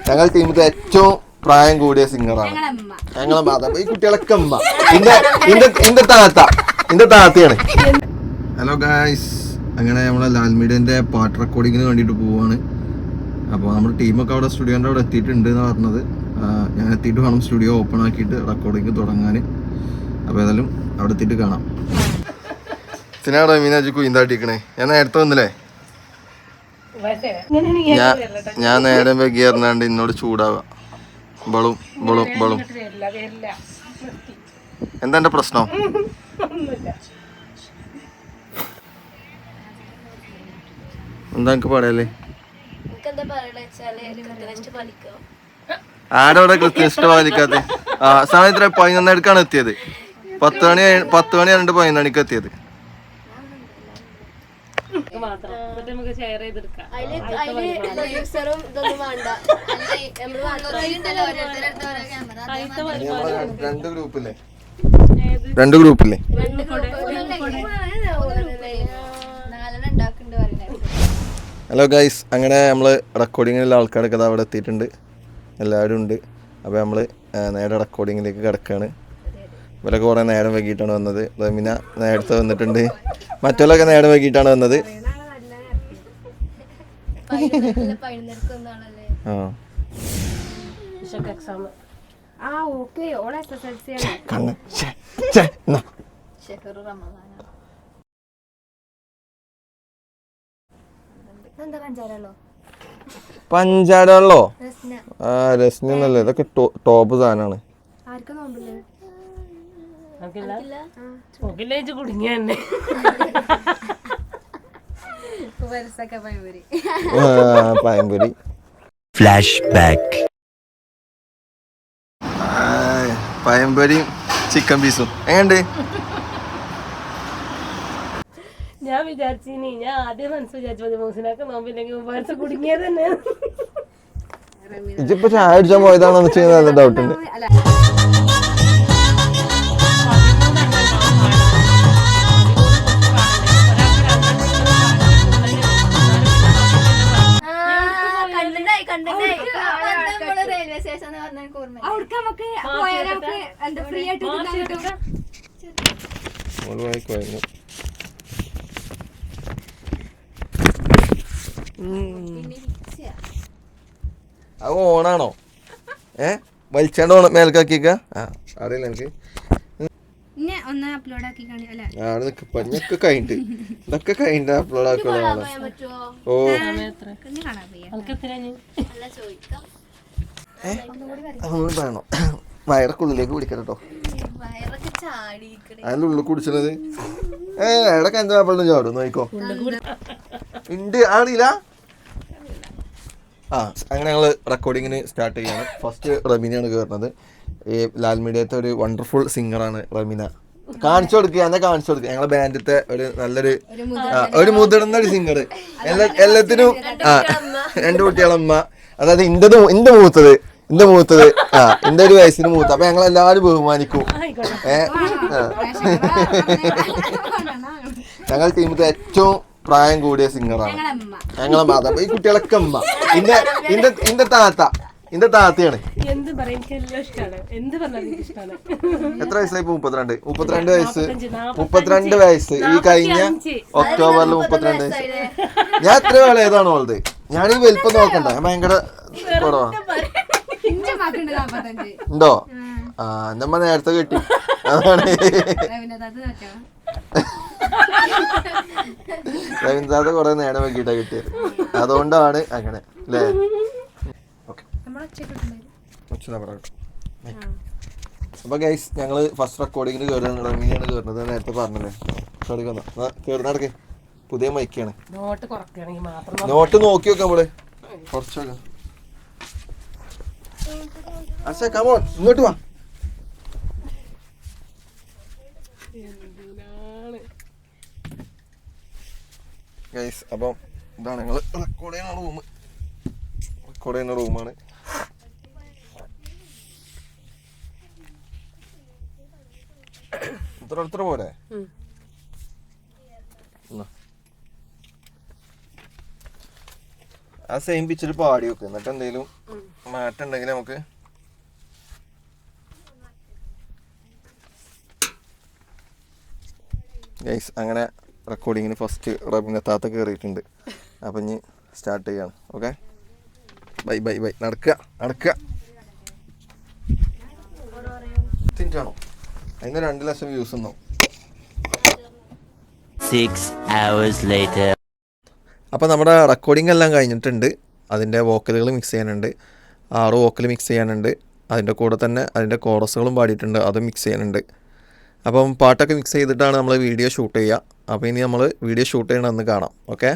ഞങ്ങൾ ടീമിലെ ഏറ്റവും പ്രായം കൂടിയ സിംഗറാണ് ഞങ്ങളെ മാതാ. ഈ കുട്ടികളൊക്കെ അമ്മ. എന്റെ താത്തയാണ്. ഹലോ ഗായ്സ്, അങ്ങനെ നമ്മളെ ലാൽമീഡിയന്റെ പാട്ട് റെക്കോർഡിങ്ങിന് വേണ്ടിയിട്ട് പോവാണ്. അപ്പോൾ നമ്മുടെ ടീമൊക്കെ അവിടെ സ്റ്റുഡിയോൻ്റെ അവിടെ എത്തിയിട്ടുണ്ട് എന്നാണ് പറഞ്ഞത്. ഞാൻ എത്തിയിട്ട് വേണം സ്റ്റുഡിയോ ഓപ്പൺ ആക്കിയിട്ട് റെക്കോർഡിങ് തുടങ്ങാൻ. അപ്പോൾ ഏതായാലും അവിടെ എത്തിയിട്ട് കാണാം. ഇതിനാണോ മീനാജി കുയിന്താട്ടിക്കണേ? ഞാൻ നേരത്തെ വന്നില്ലേ? ഞാൻ നേരം വൈകി അറിഞ്ഞാണ്ട് എന്നോട് ചൂടാവുക. ബളും ബളും ബളും. എന്താ എന്റെ പ്രശ്നം? എന്താ എനിക്ക് പറയല്ലേ? ആരോടെ കൃത്യനിഷ്ഠ പാലിക്കാതെ? സമയത്ത് 11:00 എത്തിയത്. 10 മണി 11:02 മണിക്ക് എത്തിയത്. രണ്ട് ഗ്രൂപ്പില്ലേ? ഹലോ ഗൈസ്, അങ്ങനെ നമ്മൾ റെക്കോർഡിങ്ങിലുള്ള ആൾക്കാരൊക്കെ അവിടെ എത്തിയിട്ടുണ്ട്. എല്ലാവരും ഉണ്ട്. അപ്പോൾ നമ്മൾ നേരെ റെക്കോർഡിങ്ങിലേക്ക് കിടക്കുകയാണ്. ഇവരൊക്കെ കുറേ നേരം വൈകിട്ടാണ് വന്നത്. റമീന നേരത്തെ വന്നിട്ടുണ്ട്. മറ്റുള്ളവരൊക്കെ നേരം വൈകിട്ടാണ് വന്നത്. പഞ്ചാരല്ലോ? രസ്ന എന്നല്ലേ? ഇതൊക്കെ ടോപ്പ് സാധനമാണ്. പഴംപൊരി. Flash back. പഴംപൊരിയും ചിക്കൻ പീസും എങ്ങനെയുണ്ട്? ഞാൻ വിചാരിച്ചിനി, ഞാൻ ആദ്യം മനസ്സ് വിചാരിച്ചു മോസിനൊക്കെ നോമ്പില്ലെങ്കിൽ മനസ്സ് കുടുങ്ങിയത് തന്നെ. ഇതിപ്പോ ചായ അടിച്ചാൻ പോയതാണോ ചെയ്യുന്ന ഡൗട്ട് ഉണ്ട്. അത് ഓണാണോ? വലിച്ചാണ്ട് ഓണം മേൽക്കാക്കിക്ക. അറിയില്ല എനിക്ക്. ഇതൊക്കെ കഴിഞ്ഞിട്ട് അപ്ലോഡ് ആക്കുള്ളതാണ്. ഓ അതൊന്നും വേണോ? വയറക്കുള്ളിലേക്ക് കുടിക്കട്ടോ. അതിൻ്റെ ഉള്ളിൽ കുടിച്ചത് ഇടയ്ക്ക് എന്താ അപ്പോഴും ചാടും നോക്കോ. ഉണ്ട് അറിയില്ല. അങ്ങനെ ഞങ്ങൾ റെക്കോർഡിങ്ങിന് സ്റ്റാർട്ട് ചെയ്യാണ്. ഫസ്റ്റ് റമീനയാണ് കയറുന്നത്. ഈ ലാൽമീഡിയത്തെ ഒരു വണ്ടർഫുൾ സിംഗറാണ് റമീന. കാണിച്ചു കൊടുക്കുക, എന്നെ കാണിച്ചു കൊടുക്കുക. ഞങ്ങളെ ബാൻഡത്തെ ഒരു നല്ലൊരു ഒരു മുതിർന്ന ഒരു സിംഗർ. എല്ലാത്തിനും 2 കുട്ടികളമ്മ. അതായത് എന്റെ മൂത്തത് എന്റെ ഒരു വയസ്സിന് മൂത്ത. അപ്പൊ ഞങ്ങൾ എല്ലാവരും ബഹുമാനിക്കും. ഞങ്ങൾ ടീമിലെ ഏറ്റവും പ്രായം കൂടിയ സിംഗറാണ് ഞങ്ങളെ മാതാ. ഈ കുട്ടികളൊക്കെ അമ്മ. എന്റെ താത്തയാണ്. എത്ര വയസ്സായി? 32 വയസ്സ്. ഈ കഴിഞ്ഞ ഒക്ടോബറിൽ 32 വയസ്സ്. ഞാൻ എത്ര വേള ഏതാണോ ഉള്ളത്? ഞാൻ ഈ വലിപ്പം നോക്കണ്ട, ഞാൻ ഭയങ്കര കുറവാ. ഉണ്ടോ? നമ്മ നേരത്തെ കെട്ടി. അതാണ് രവീന്ദ്രനാഥ് കുറെ നേരം വെക്കിട്ടാ കിട്ടിയത്. അതുകൊണ്ടാണ് അങ്ങനെ അല്ലേ? അപ്പൊ ഗൈസ്, ഞങ്ങള് ഫസ്റ്റ് റെക്കോർഡിങ്ങിന് കയറുകയാണ്. റമീനാണ് കയറുന്നത്. നേരത്തെ പറഞ്ഞല്ലേ. നടക്കേ. പുതിയ മൈക്കാണ്. നോട്ട് നോക്കി വെക്കാം നമ്മള് കുറച്ചൊക്കെ. ഇങ്ങോട്ട് വാ. ഗൈസ്, അപ്പം ഇതാണ് ഞങ്ങൾ റെക്കോർഡ് ചെയ്യുന്ന റൂമാണ്. ഇത്ര പോലെ ആ സെയിം പിച്ചിൽ പാടി വെക്കും. എന്നിട്ട് എന്തെങ്കിലും മാറ്റം ഉണ്ടെങ്കിൽ നമുക്ക് ഗൈസ് അങ്ങനെ റെക്കോർഡിങ്ങിന് ഫസ്റ്റ് റബിൻ്റെ താത്ത കയറിയിട്ടുണ്ട്. അപ്പം ഇനി സ്റ്റാർട്ട് ചെയ്യാണ്. Okay, bye bye bye. നടക്കുക. ആണോ അതിന് 2 ലക്ഷം വ്യൂസ് ഉണ്ടോ? 6 hours later. അപ്പോൾ നമ്മുടെ റെക്കോർഡിംഗ് എല്ലാം കഴിഞ്ഞിട്ടുണ്ട്. അതിൻ്റെ വോക്കലുകൾ മിക്സ് ചെയ്യാനുണ്ട്, 6 വോക്കൽ മിക്സ് ചെയ്യാനുണ്ട്. അതിൻ്റെ കൂടെ തന്നെ അതിൻ്റെ കോറസുകളും പാടിയിട്ടുണ്ട്, അതും മിക്സ് ചെയ്യാനുണ്ട്. അപ്പം പാട്ടൊക്കെ മിക്സ് ചെയ്തിട്ടാണ് നമ്മൾ വീഡിയോ ഷൂട്ട് ചെയ്യുക. അപ്പോൾ ഇനി നമ്മൾ വീഡിയോ ഷൂട്ട് ചെയ്യണമെന്ന് കാണാം. ഓക്കെ.